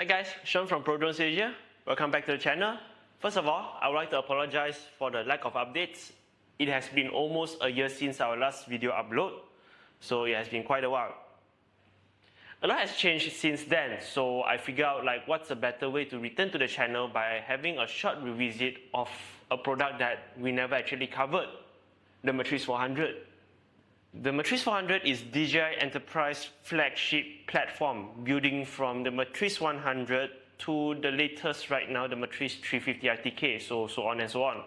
guys, Sean from ProDrones Asia. Welcome back to the channel. First of all, I would like to apologize for the lack of updates. It has been almost a year since our last video upload, so it has been quite a while. A lot has changed since then, so I figured out what's a better way to return to the channel by having a short revisit of a product that we never actually covered, the Matrice 400. The Matrice 400 is DJI Enterprise flagship platform, building from the Matrice 100 to the latest right now, the Matrice 350 RTK, so on and so on.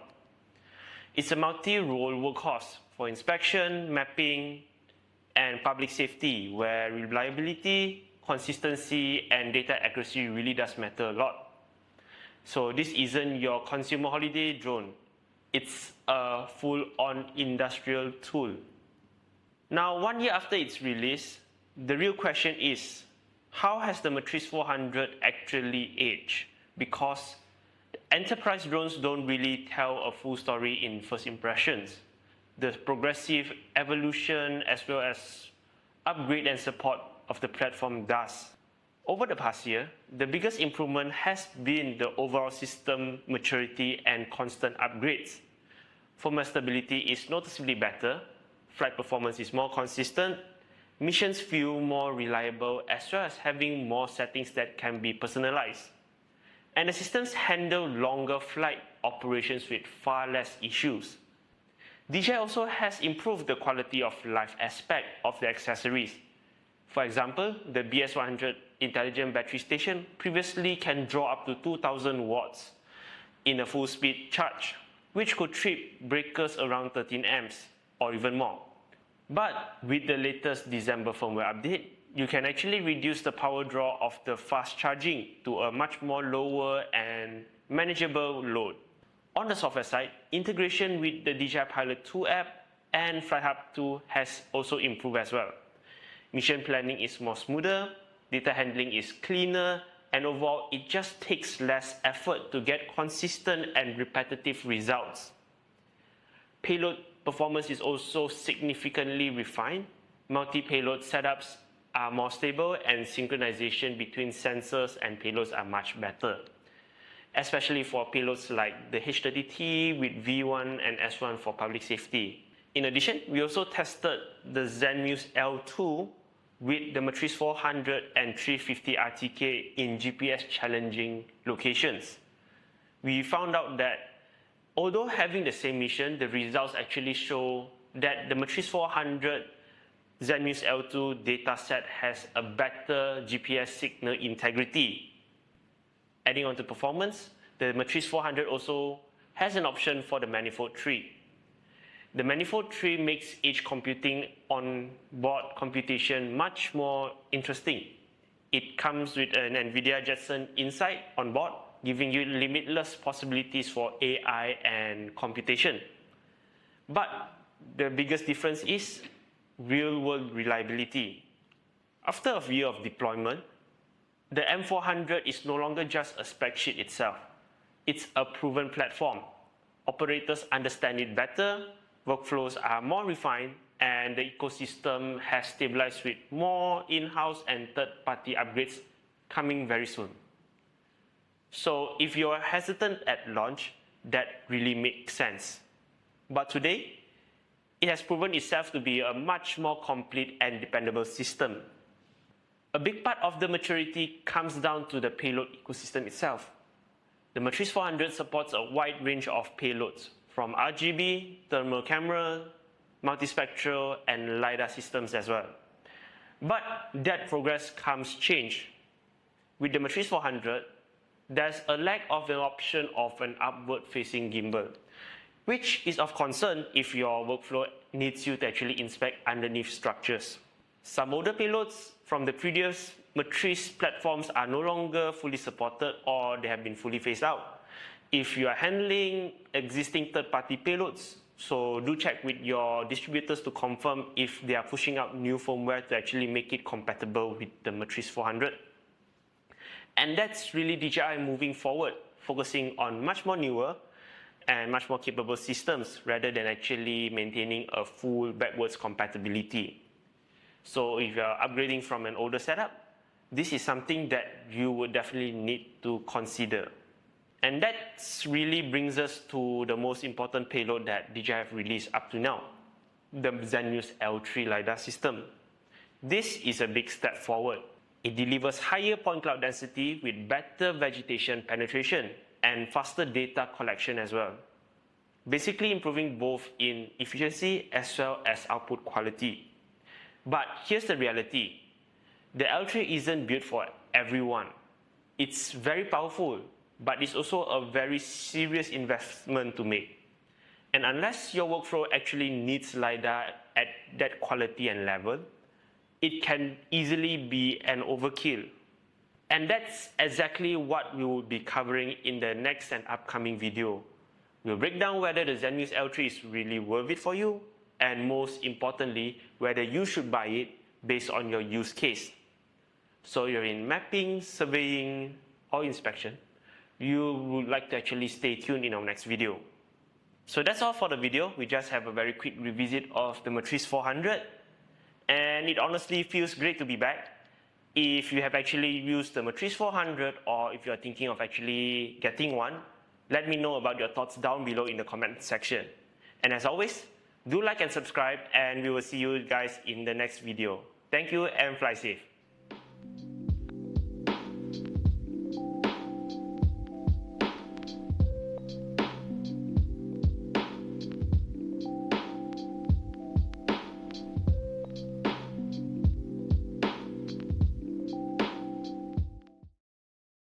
It's a multi-role workhorse for inspection, mapping, and public safety, where reliability, consistency, and data accuracy really does matter a lot. So this isn't your consumer holiday drone. It's a full-on industrial tool. Now, 1 year after its release, the real question is, how has the Matrice 400 actually aged? Because enterprise drones don't really tell a full story in first impressions. The progressive evolution as well as upgrade and support of the platform does. Over the past year, the biggest improvement has been the overall system maturity and constant upgrades. Thermal stability is noticeably better, flight performance is more consistent, missions feel more reliable, as well as having more settings that can be personalized. And the systems handle longer flight operations with far less issues. DJI also has improved the quality of life aspect of the accessories. For example, the BS100 intelligent battery station previously can draw up to 2000 watts in a full speed charge, which could trip breakers around 13 amps or even more. But with the latest December firmware update, you can actually reduce the power draw of the fast charging to a much more lower and manageable load. On the software side, integration with the DJI Pilot 2 app and FlyHub 2 has also improved as well. Mission planning is more smoother, data handling is cleaner, and overall it just takes less effort to get consistent and repetitive results. Payload performance is also significantly refined. Multi-payload setups are more stable and synchronization between sensors and payloads are much better, especially for payloads like the H30T with V1 and S1 for public safety. In addition, we also tested the ZenMuse L2 with the Matrice 400 and 350 RTK in GPS challenging locations. We found out that although having the same mission, the results actually show that the Matrice 400 ZenMuse L2 dataset has a better GPS signal integrity. Adding on to performance, the Matrice 400 also has an option for the manifold tree. The manifold tree makes edge computing on-board computation much more interesting. It comes with an NVIDIA Jetson Insight on board, giving you limitless possibilities for AI and computation. But the biggest difference is real-world reliability. After a year of deployment, the M400 is no longer just a spec sheet itself. It's a proven platform. Operators understand it better, workflows are more refined, and the ecosystem has stabilized with more in-house and third-party upgrades coming very soon. So if you are hesitant at launch, that really makes sense. But today, it has proven itself to be a much more complete and dependable system. A big part of the maturity comes down to the payload ecosystem itself. The Matrice 400 supports a wide range of payloads, from RGB, thermal camera, multispectral, and LiDAR systems as well. But that progress comes change. With the Matrice 400, there's a lack of an option of an upward-facing gimbal, which is of concern if your workflow needs you to actually inspect underneath structures. Some older payloads from the previous Matrice platforms are no longer fully supported or they have been fully phased out. If you are handling existing third-party payloads, so do check with your distributors to confirm if they are pushing out new firmware to actually make it compatible with the Matrice 400. And that's really DJI moving forward, focusing on much more newer and much more capable systems rather than actually maintaining a full backwards compatibility. So if you're upgrading from an older setup, this is something that you would definitely need to consider. And that really brings us to the most important payload that DJI have released up to now, the Zenmuse L3 LiDAR system. This is a big step forward. It delivers higher point cloud density with better vegetation penetration and faster data collection as well, basically improving both in efficiency as well as output quality. But here's the reality. The L3 isn't built for everyone. It's very powerful, but it's also a very serious investment to make. And unless your workflow actually needs LiDAR at that quality and level, it can easily be an overkill. And that's exactly what we will be covering in the next and upcoming video. We'll break down whether the Zenmuse L3 is really worth it for you, and most importantly, whether you should buy it based on your use case. So you're in mapping, surveying, or inspection, you would like to actually stay tuned in our next video. So that's all for the video. We just have a very quick revisit of the Matrice 400. And it honestly feels great to be back. If you have actually used the Matrice 400 or if you're thinking of actually getting one, let me know about your thoughts down below in the comment section. And as always, do like and subscribe, and we will see you guys in the next video. Thank you and fly safe.